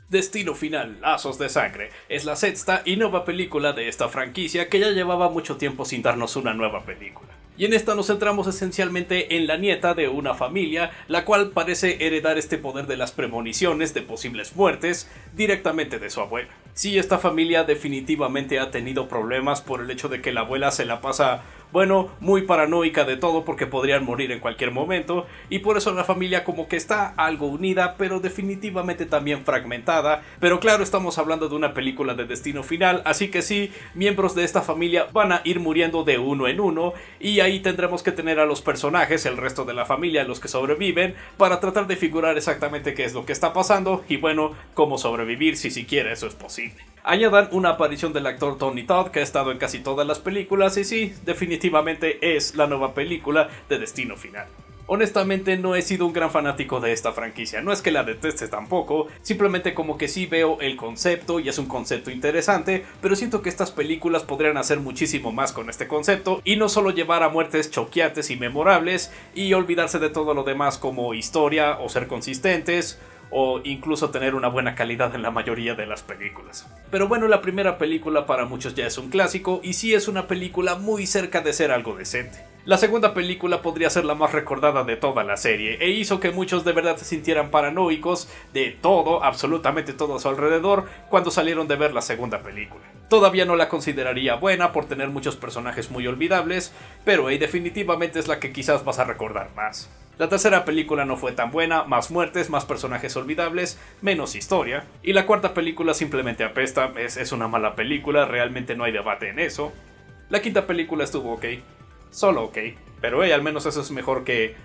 Destino Final, Lazos de Sangre, es la sexta y nueva película de esta franquicia que ya llevaba mucho tiempo sin darnos una nueva película. Y en esta nos centramos esencialmente en la nieta de una familia, la cual parece heredar este poder de las premoniciones de posibles muertes directamente de su abuela. Sí, esta familia definitivamente ha tenido problemas por el hecho de que la abuela se la pasa, muy paranoica de todo porque podrían morir en cualquier momento, y por eso la familia como que está algo unida, pero definitivamente también fragmentada. Pero claro, estamos hablando de una película de Destino Final, así que sí, miembros de esta familia van a ir muriendo de uno en uno, y ahí tendremos que tener a los personajes, el resto de la familia, los que sobreviven, para tratar de figurar exactamente qué es lo que está pasando, y cómo sobrevivir si siquiera eso es posible. Añadan una aparición del actor Tony Todd, que ha estado en casi todas las películas, y sí, definitivamente es la nueva película de Destino Final. Honestamente no he sido un gran fanático de esta franquicia, no es que la deteste tampoco, simplemente como que sí veo el concepto y es un concepto interesante, pero siento que estas películas podrían hacer muchísimo más con este concepto y no solo llevar a muertes choqueantes y memorables y olvidarse de todo lo demás como historia o ser consistentes, o incluso tener una buena calidad en la mayoría de las películas. Pero la primera película para muchos ya es un clásico y sí es una película muy cerca de ser algo decente. La segunda película podría ser la más recordada de toda la serie e hizo que muchos de verdad se sintieran paranoicos de todo, absolutamente todo a su alrededor cuando salieron de ver la segunda película. Todavía no la consideraría buena por tener muchos personajes muy olvidables, pero definitivamente es la que quizás vas a recordar más. La tercera película no fue tan buena, más muertes, más personajes olvidables, menos historia. Y la cuarta película simplemente apesta, es una mala película, realmente no hay debate en eso. La quinta película estuvo ok, solo ok, pero al menos eso es mejor que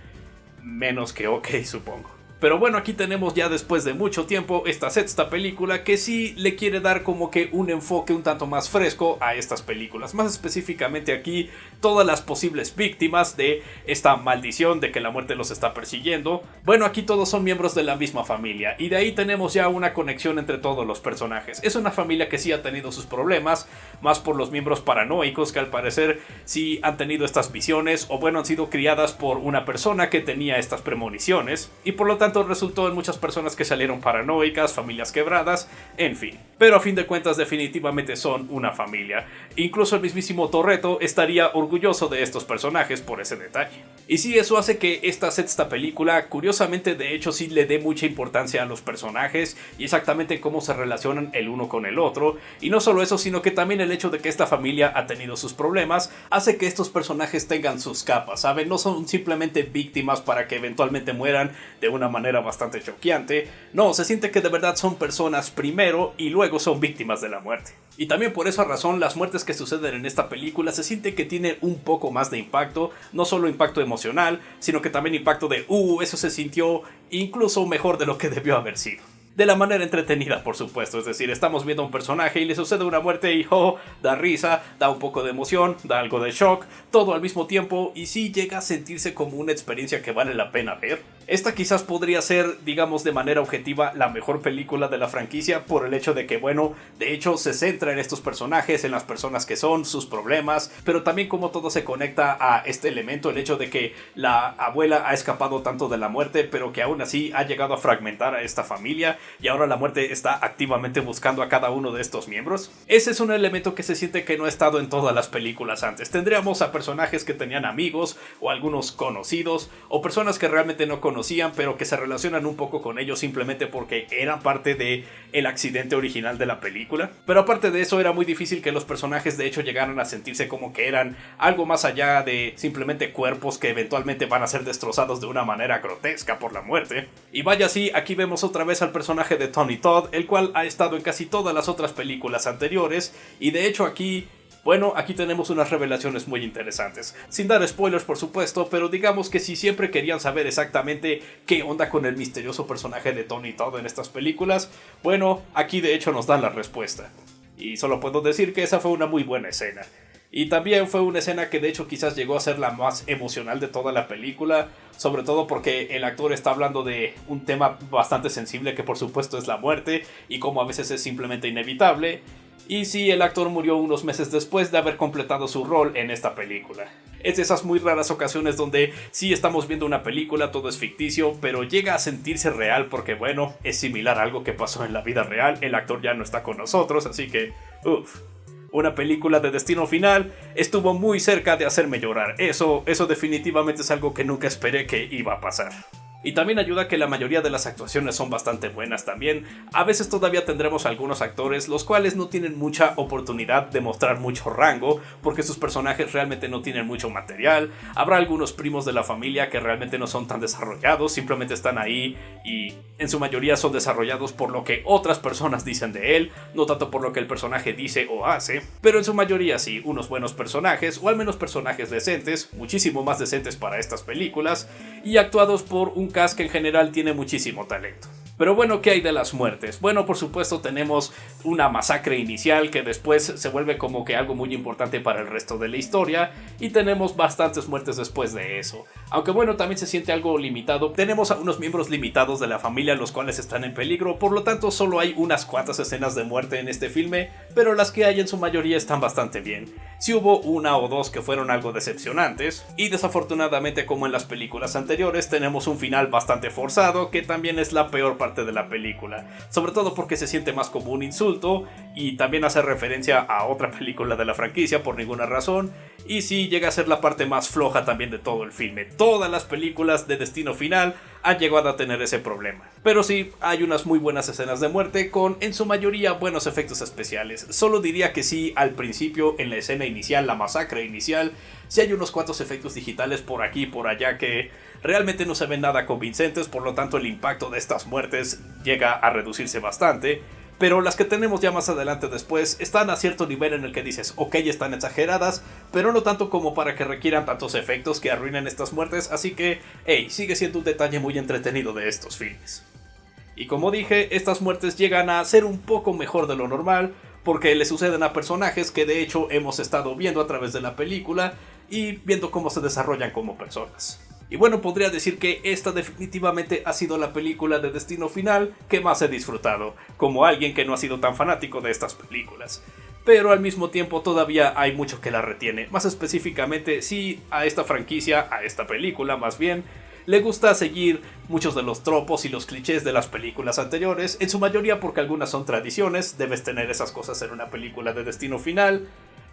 menos que ok, supongo. Pero aquí tenemos ya después de mucho tiempo esta sexta película que sí le quiere dar como que un enfoque un tanto más fresco a estas películas. Más específicamente aquí todas las posibles víctimas de esta maldición de que la muerte los está persiguiendo. Aquí todos son miembros de la misma familia y de ahí tenemos ya una conexión entre todos los personajes. Es una familia que sí ha tenido sus problemas, más por los miembros paranoicos que al parecer sí han tenido estas visiones o han sido criadas por una persona que tenía estas premoniciones y por lo tanto resultó en muchas personas que salieron paranoicas, familias quebradas, en fin. Pero a fin de cuentas definitivamente son una familia. Incluso el mismísimo Toretto estaría orgulloso de estos personajes por ese detalle. Y sí, eso hace que esta sexta película, curiosamente de hecho sí le dé mucha importancia a los personajes y exactamente cómo se relacionan el uno con el otro. Y no solo eso, sino que también el hecho de que esta familia ha tenido sus problemas hace que estos personajes tengan sus capas, ¿saben? No son simplemente víctimas para que eventualmente mueran de una manera bastante choqueante. No, se siente que de verdad son personas primero y luego son víctimas de la muerte. Y también por esa razón las muertes que suceden en esta película se siente que tienen un poco más de impacto, no solo impacto emocional, sino que también impacto de eso se sintió incluso mejor de lo que debió haber sido. De la manera entretenida, por supuesto, es decir, estamos viendo a un personaje y le sucede una muerte y da risa, da un poco de emoción, da algo de shock, todo al mismo tiempo y sí llega a sentirse como una experiencia que vale la pena ver. Esta quizás podría ser, digamos de manera objetiva, la mejor película de la franquicia por el hecho de que, de hecho se centra en estos personajes, en las personas que son, sus problemas, pero también cómo todo se conecta a este elemento, el hecho de que la abuela ha escapado tanto de la muerte, pero que aún así ha llegado a fragmentar a esta familia y ahora la muerte está activamente buscando a cada uno de estos miembros. Ese es un elemento que se siente que no ha estado en todas las películas antes. Tendríamos a personajes que tenían amigos o algunos conocidos o personas que realmente no conocían pero que se relacionan un poco con ellos simplemente porque eran parte de el accidente original de la película. Pero aparte de eso era muy difícil que los personajes de hecho llegaran a sentirse como que eran algo más allá de simplemente cuerpos que eventualmente van a ser destrozados de una manera grotesca por la muerte. Y vaya, sí, aquí vemos otra vez al personaje de Tony Todd, el cual ha estado en casi todas las otras películas anteriores y de hecho aquí tenemos unas revelaciones muy interesantes. Sin dar spoilers por supuesto, pero digamos que si siempre querían saber exactamente qué onda con el misterioso personaje de Tony Todd en estas películas, aquí de hecho nos dan la respuesta. Y solo puedo decir que esa fue una muy buena escena. Y también fue una escena que de hecho quizás llegó a ser la más emocional de toda la película, sobre todo porque el actor está hablando de un tema bastante sensible que por supuesto es la muerte y cómo a veces es simplemente inevitable. Y sí, el actor murió unos meses después de haber completado su rol en esta película. Es de esas muy raras ocasiones donde sí estamos viendo una película, todo es ficticio, pero llega a sentirse real porque bueno, es similar a algo que pasó en la vida real, el actor ya no está con nosotros, así que uff. Una película de Destino Final estuvo muy cerca de hacerme llorar. Eso definitivamente es algo que nunca esperé que iba a pasar. Y también ayuda que la mayoría de las actuaciones son bastante buenas también. A veces todavía tendremos algunos actores los cuales no tienen mucha oportunidad de mostrar mucho rango porque sus personajes realmente no tienen mucho material. Habrá algunos primos de la familia que realmente no son tan desarrollados, simplemente están ahí y en su mayoría son desarrollados por lo que otras personas dicen de él, no tanto por lo que el personaje dice o hace, pero en su mayoría sí, unos buenos personajes o al menos personajes decentes, muchísimo más decentes para estas películas y actuados por un cast que en general tiene muchísimo talento. Pero bueno, ¿qué hay de las muertes? Bueno, por supuesto tenemos una masacre inicial que después se vuelve como que algo muy importante para el resto de la historia y tenemos bastantes muertes después de eso. Aunque bueno, también se siente algo limitado. Tenemos a unos miembros limitados de la familia los cuales están en peligro, por lo tanto solo hay unas cuantas escenas de muerte en este filme, pero las que hay en su mayoría están bastante bien. Sí hubo una o dos que fueron algo decepcionantes y desafortunadamente como en las películas anteriores tenemos un final bastante forzado que también es la peor parte de la película, sobre todo porque se siente más como un insulto y también hace referencia a otra película de la franquicia por ninguna razón y sí llega a ser la parte más floja también de todo el filme. Todas las películas de Destino Final han llegado a tener ese problema, pero sí hay unas muy buenas escenas de muerte con en su mayoría buenos efectos especiales. Solo diría que sí al principio en la escena inicial, la masacre inicial, sí hay unos cuantos efectos digitales por aquí y por allá que realmente no se ven nada convincentes, por lo tanto el impacto de estas muertes llega a reducirse bastante, pero las que tenemos ya más adelante después están a cierto nivel en el que dices, ok, están exageradas, pero no tanto como para que requieran tantos efectos que arruinen estas muertes, así que, hey, sigue siendo un detalle muy entretenido de estos filmes. Y como dije, estas muertes llegan a ser un poco mejor de lo normal, porque le suceden a personajes que de hecho hemos estado viendo a través de la película y viendo cómo se desarrollan como personas. Y bueno, podría decir que esta definitivamente ha sido la película de Destino Final que más he disfrutado, como alguien que no ha sido tan fanático de estas películas. Pero al mismo tiempo todavía hay mucho que la retiene, más específicamente si a esta franquicia, a esta película más bien, le gusta seguir muchos de los tropos y los clichés de las películas anteriores, en su mayoría porque algunas son tradiciones, debes tener esas cosas en una película de Destino Final,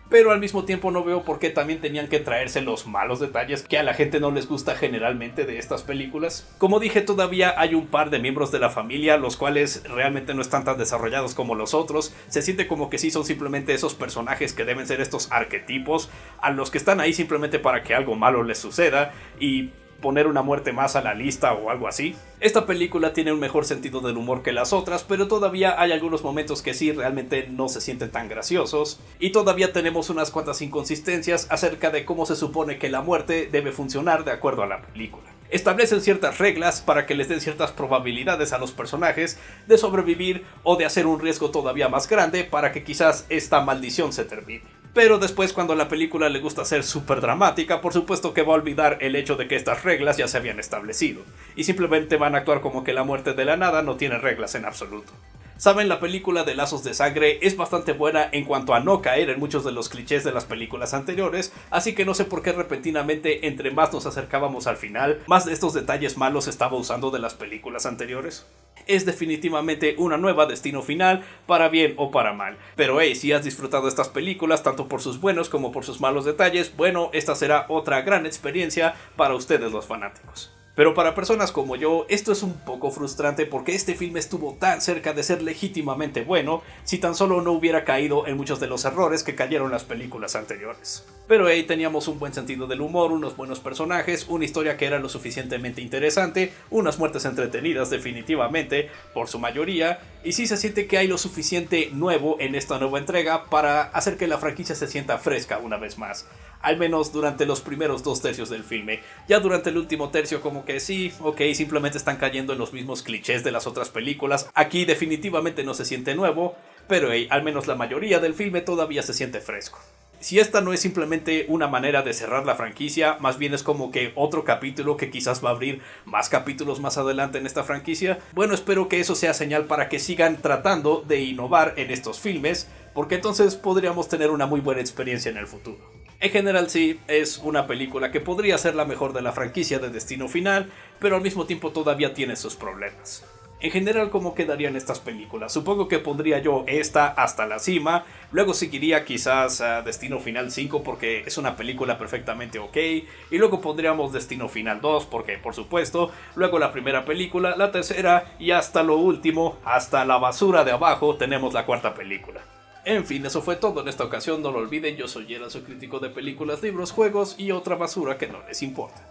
pero al mismo tiempo no veo por qué también tenían que traerse los malos detalles que a la gente no les gusta generalmente de estas películas. Como dije, todavía hay un par de miembros de la familia, los cuales realmente no están tan desarrollados como los otros. Se siente como que sí son simplemente esos personajes que deben ser estos arquetipos, a los que están ahí simplemente para que algo malo les suceda y poner una muerte más a la lista o algo así. Esta película tiene un mejor sentido del humor que las otras, pero todavía hay algunos momentos que sí realmente no se sienten tan graciosos, y todavía tenemos unas cuantas inconsistencias acerca de cómo se supone que la muerte debe funcionar de acuerdo a la película. Establecen ciertas reglas para que les den ciertas probabilidades a los personajes de sobrevivir o de hacer un riesgo todavía más grande para que quizás esta maldición se termine. Pero después, cuando a la película le gusta ser súper dramática, por supuesto que va a olvidar el hecho de que estas reglas ya se habían establecido, y simplemente van a actuar como que la muerte de la nada no tiene reglas en absoluto. Saben, la película de Lazos de Sangre es bastante buena en cuanto a no caer en muchos de los clichés de las películas anteriores, así que no sé por qué repentinamente entre más nos acercábamos al final, más de estos detalles malos estaba usando de las películas anteriores. Es definitivamente una nueva Destino Final, para bien o para mal. Pero hey, si has disfrutado estas películas tanto por sus buenos como por sus malos detalles, bueno, esta será otra gran experiencia para ustedes los fanáticos. Pero para personas como yo, esto es un poco frustrante porque este filme estuvo tan cerca de ser legítimamente bueno si tan solo no hubiera caído en muchos de los errores que cayeron las películas anteriores. Pero ahí teníamos un buen sentido del humor, unos buenos personajes, una historia que era lo suficientemente interesante, unas muertes entretenidas definitivamente, por su mayoría, y sí se siente que hay lo suficiente nuevo en esta nueva entrega para hacer que la franquicia se sienta fresca una vez más. Al menos durante los primeros 2 tercios del filme. Ya durante el último tercio como que sí, ok, simplemente están cayendo en los mismos clichés de las otras películas. Aquí definitivamente no se siente nuevo, pero hey, al menos la mayoría del filme todavía se siente fresco. Si esta no es simplemente una manera de cerrar la franquicia, más bien es como que otro capítulo que quizás va a abrir más capítulos más adelante en esta franquicia, bueno, espero que eso sea señal para que sigan tratando de innovar en estos filmes, porque entonces podríamos tener una muy buena experiencia en el futuro. En general sí, es una película que podría ser la mejor de la franquicia de Destino Final, pero al mismo tiempo todavía tiene sus problemas. En general, ¿cómo quedarían estas películas? Supongo que pondría yo esta hasta la cima, luego seguiría quizás Destino Final 5 porque es una película perfectamente ok, y luego pondríamos Destino Final 2 porque por supuesto, luego la primera película, la tercera y hasta lo último, hasta la basura de abajo, tenemos la cuarta película. En fin, eso fue todo en esta ocasión, no lo olviden, yo soy Yera, soy crítico de películas, libros, juegos y otra basura que no les importa.